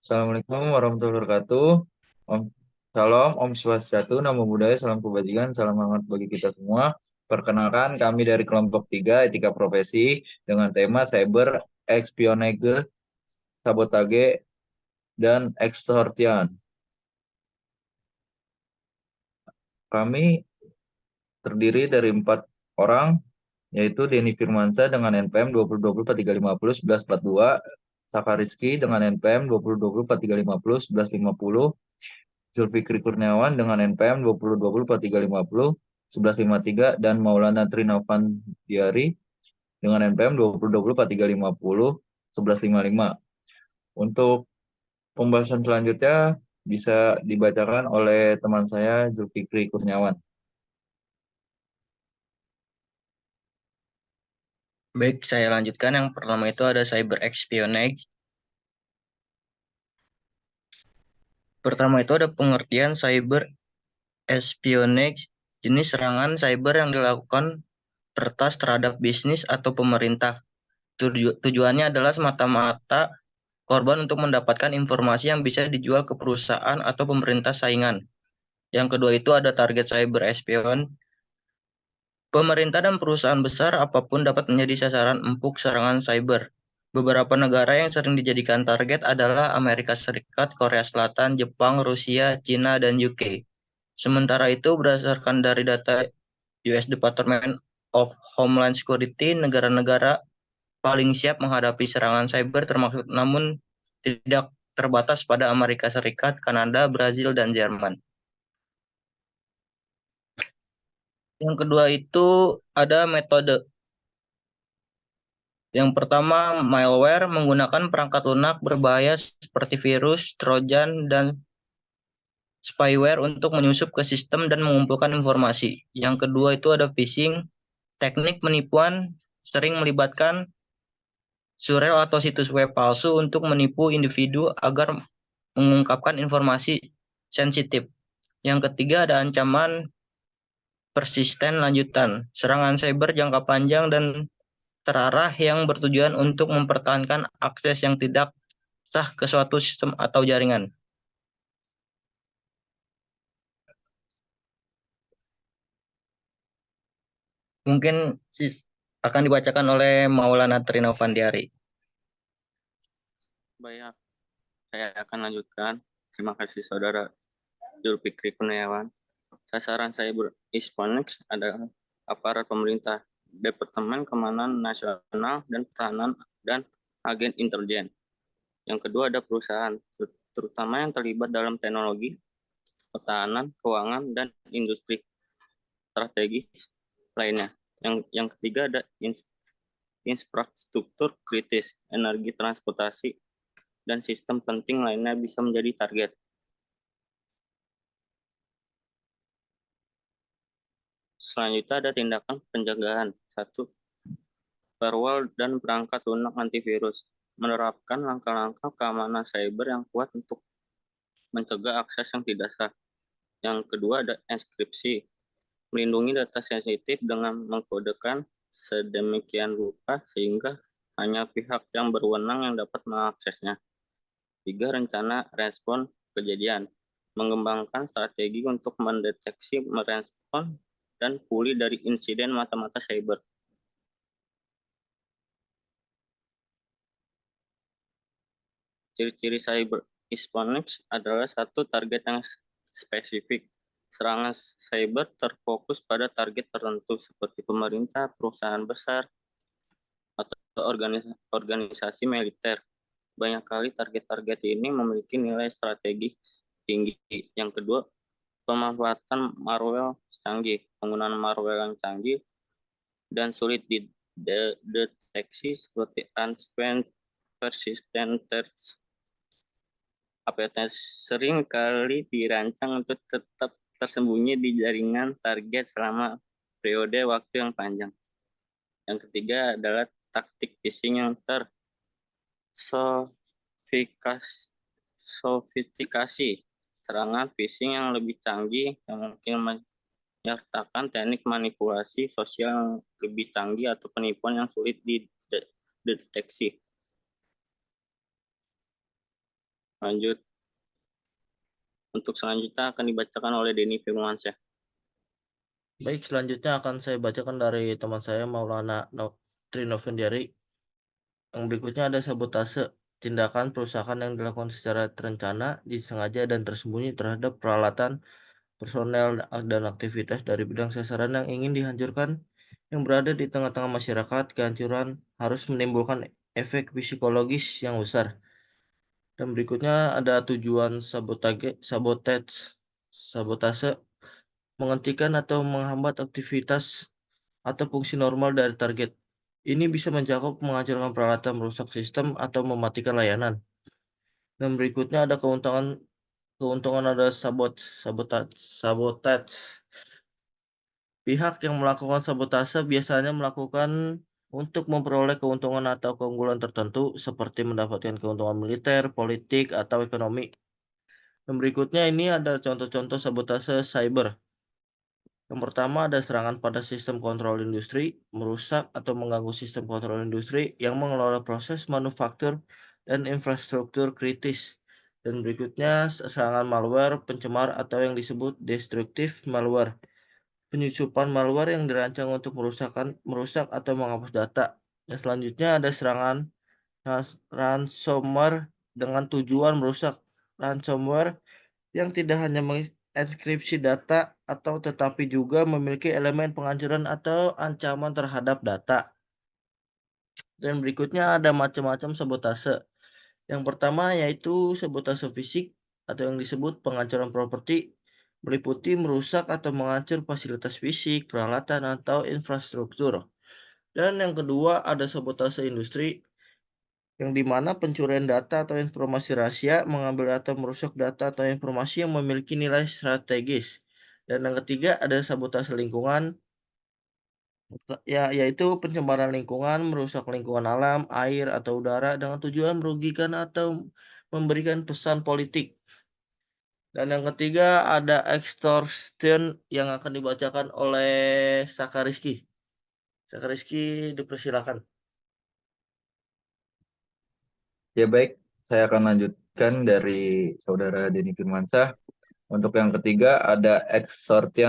Assalamualaikum warahmatullahi wabarakatuh. Om Salam, Om Swastiastu, Namo Buddhaya, Salam Kebajikan, salam hangat bagi kita semua. Perkenalkan, kami dari kelompok 3 Etika Profesi dengan tema Cyber Espionage, Sabotage, dan Extortion. Kami terdiri dari 4 orang, yaitu Denny Firmansyah dengan NPM 2020 4350 1142, Saka Rizky dengan NPM 2020 4350 1150, Zulfikri Kurniawan dengan NPM 2020 4350 1153, dan Maulana Trinovan Diari dengan NPM 2020 4350 1155. Untuk pembahasan selanjutnya bisa dibacakan oleh teman saya Zulfikri Kurniawan. Baik, saya lanjutkan. Yang pertama itu ada cyber espionage. Pertama itu ada pengertian cyber espionage, jenis serangan cyber yang dilakukan peretas terhadap bisnis atau pemerintah. Tujuannya adalah semata-mata korban untuk mendapatkan informasi yang bisa dijual ke perusahaan atau pemerintah saingan. Yang kedua itu ada target cyber espion. Pemerintah dan perusahaan besar apapun dapat menjadi sasaran empuk serangan cyber. Beberapa negara yang sering dijadikan target adalah Amerika Serikat, Korea Selatan, Jepang, Rusia, Cina, dan UK. Sementara itu, berdasarkan dari data US Department of Homeland Security, negara-negara paling siap menghadapi serangan cyber termasuk namun tidak terbatas pada Amerika Serikat, Kanada, Brazil, dan Jerman. Yang kedua itu ada metode. Yang pertama, malware menggunakan perangkat lunak berbahaya seperti virus, trojan, dan spyware untuk menyusup ke sistem dan mengumpulkan informasi. Yang kedua itu ada phishing. Teknik penipuan sering melibatkan surel atau situs web palsu untuk menipu individu agar mengungkapkan informasi sensitif. Yang ketiga ada ancaman persisten lanjutan. Serangan cyber jangka panjang dan terarah yang bertujuan untuk mempertahankan akses yang tidak sah ke suatu sistem atau jaringan. Mungkin akan dibacakan oleh Maulana Trinovan Diari. Baik, saya akan lanjutkan. Terima kasih Saudara Zulfikri Kurniawan. Sasaran cyber espionage adalah aparat pemerintah, Departemen Keamanan Nasional dan Pertahanan, dan agen intelijen. Yang kedua ada perusahaan, terutama yang terlibat dalam teknologi, pertahanan, keuangan, dan industri strategis lainnya. Yang ketiga ada infrastruktur kritis, energi, transportasi, dan sistem penting lainnya bisa menjadi target. Selanjutnya ada tindakan penjagaan. 1. Firewall dan perangkat lunak antivirus. Menerapkan langkah-langkah keamanan cyber yang kuat untuk mencegah akses yang tidak sah. Yang kedua ada enkripsi. Melindungi data sensitif dengan mengkodekan sedemikian rupa sehingga hanya pihak yang berwenang yang dapat mengaksesnya. 3. Rencana respon kejadian. Mengembangkan strategi untuk mendeteksi, merespon, dan pulih dari insiden mata-mata cyber. Ciri-ciri cyber espionage adalah 1. Target yang spesifik. Serangan cyber terfokus pada target tertentu seperti pemerintah, perusahaan besar, atau organisasi militer. Banyak kali target-target ini memiliki nilai strategis tinggi. Yang kedua, pemanfaatan malware canggih. Penggunaan malware yang canggih dan sulit dideteksi seperti unspent persistent threats sering kali dirancang untuk tetap tersembunyi di jaringan target selama periode waktu yang panjang. Yang ketiga adalah taktik phishing yang tersofistikasi. Serangan phishing yang lebih canggih yang mungkin menyertakan teknik manipulasi sosial yang lebih canggih atau penipuan yang sulit dideteksi. Lanjut. Untuk selanjutnya akan dibacakan oleh Denny Firmansyah. Baik, selanjutnya akan saya bacakan dari teman saya Maulana Trinovendiari. Yang berikutnya ada sabotase, tindakan perusahaan yang dilakukan secara terencana, disengaja dan tersembunyi terhadap peralatan, personel, dan aktivitas dari bidang sasaran yang ingin dihancurkan yang berada di tengah-tengah masyarakat. Kehancuran harus menimbulkan efek psikologis yang besar. Dan berikutnya ada tujuan sabotase, menghentikan atau menghambat aktivitas atau fungsi normal dari target. Ini bisa mencakup menghancurkan peralatan, merusak sistem, atau mematikan layanan. Dan berikutnya ada keuntungan ada sabotage. Pihak yang melakukan sabotase biasanya melakukan untuk memperoleh keuntungan atau keunggulan tertentu, seperti mendapatkan keuntungan militer, politik, atau ekonomi. Dan berikutnya ini ada contoh-contoh sabotase cyber. Yang pertama ada serangan pada sistem kontrol industri, merusak atau mengganggu sistem kontrol industri yang mengelola proses manufaktur dan infrastruktur kritis. Dan berikutnya serangan malware, pencemar atau yang disebut destructive malware. Penyusupan malware yang dirancang untuk merusak atau menghapus data. Yang selanjutnya ada serangan ransomware dengan tujuan merusak. Ransomware yang tidak hanya mengenkripsi data atau tetapi juga memiliki elemen penghancuran atau ancaman terhadap data. Dan berikutnya ada macam-macam sabotase. Yang pertama yaitu sabotase fisik atau yang disebut penghancuran properti, meliputi merusak atau menghancur fasilitas fisik, peralatan, atau infrastruktur. Dan yang kedua ada sabotase industri, yang dimana pencurian data atau informasi rahasia, mengambil atau merusak data atau informasi yang memiliki nilai strategis. Dan yang ketiga ada sabotase lingkungan, yaitu pencemaran lingkungan, merusak lingkungan alam, air, atau udara dengan tujuan merugikan atau memberikan pesan politik. Dan yang ketiga ada extortion yang akan dibacakan oleh Sakariski. Sakariski, dipersilakan. Ya baik, saya akan lanjutkan dari Saudara Denny Firmansyah. Untuk yang ketiga ada extorti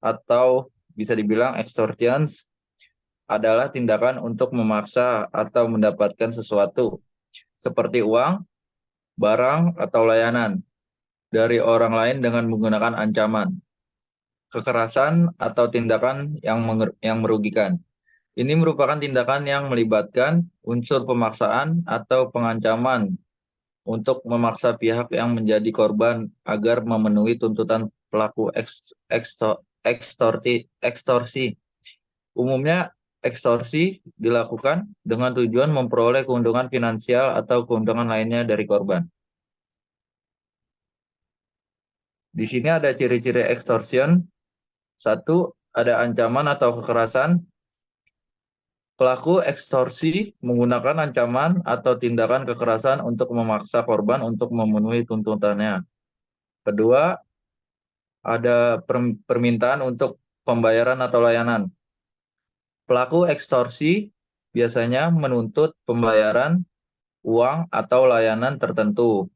atau bisa dibilang extortions adalah tindakan untuk memaksa atau mendapatkan sesuatu seperti uang, barang, atau layanan dari orang lain dengan menggunakan ancaman, kekerasan, atau tindakan yang merugikan. Ini merupakan tindakan yang melibatkan unsur pemaksaan atau pengancaman untuk memaksa pihak yang menjadi korban agar memenuhi tuntutan pelaku ekstorsi. Umumnya, ekstorsi dilakukan dengan tujuan memperoleh keuntungan finansial atau keuntungan lainnya dari korban. Di sini ada ciri-ciri extortion. Satu, ada ancaman atau kekerasan. Pelaku ekstorsi menggunakan ancaman atau tindakan kekerasan untuk memaksa korban untuk memenuhi tuntutannya. Kedua, ada permintaan untuk pembayaran atau layanan. Pelaku ekstorsi biasanya menuntut pembayaran uang atau layanan tertentu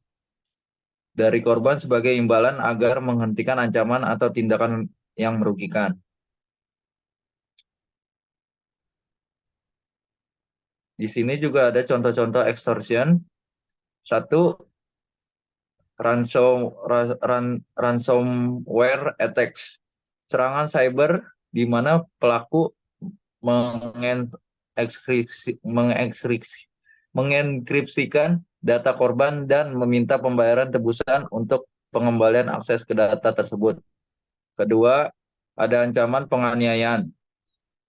dari korban sebagai imbalan agar menghentikan ancaman atau tindakan yang merugikan. Di sini juga ada contoh-contoh extortion. Satu, ransomware attacks. Serangan cyber di mana pelaku mengenkripsikan data korban dan meminta pembayaran tebusan untuk pengembalian akses ke data tersebut. Kedua, ada ancaman penganiayaan.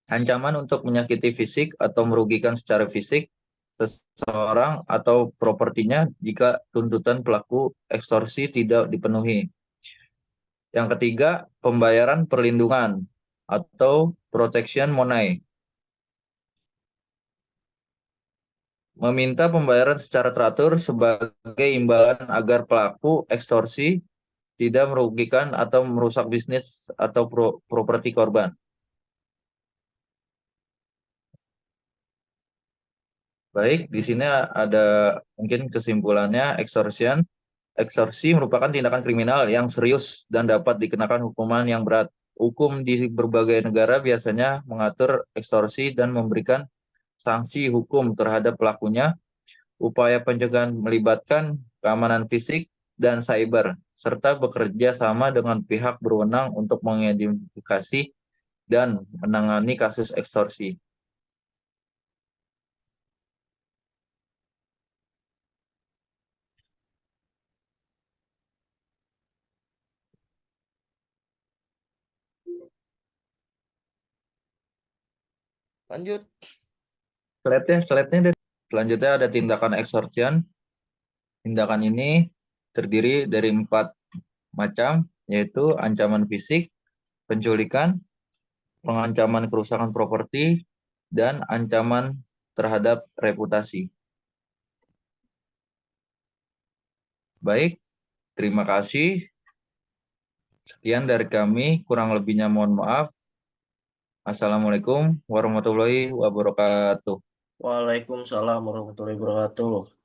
Ancaman untuk menyakiti fisik atau merugikan secara fisik seseorang atau propertinya jika tuntutan pelaku ekstorsi tidak dipenuhi. Yang ketiga, pembayaran perlindungan atau protection money. Meminta pembayaran secara teratur sebagai imbalan agar pelaku ekstorsi tidak merugikan atau merusak bisnis atau properti korban. Baik, di sini ada mungkin kesimpulannya, ekstorsi merupakan tindakan kriminal yang serius dan dapat dikenakan hukuman yang berat. Hukum di berbagai negara biasanya mengatur ekstorsi dan memberikan sanksi hukum terhadap pelakunya. Upaya pencegahan melibatkan keamanan fisik dan cyber, serta bekerja sama dengan pihak berwenang untuk mengidentifikasi dan menangani kasus ekstorsi. Lanjut. Slide-nya selanjutnya ada tindakan ekstorsian. Tindakan ini terdiri dari 4 macam, yaitu ancaman fisik, penculikan, pengancaman kerusakan properti, dan ancaman terhadap reputasi. Baik, terima kasih. Sekian dari kami, kurang lebihnya mohon maaf. Assalamualaikum warahmatullahi wabarakatuh. Waalaikumsalam warahmatullahi wabarakatuh.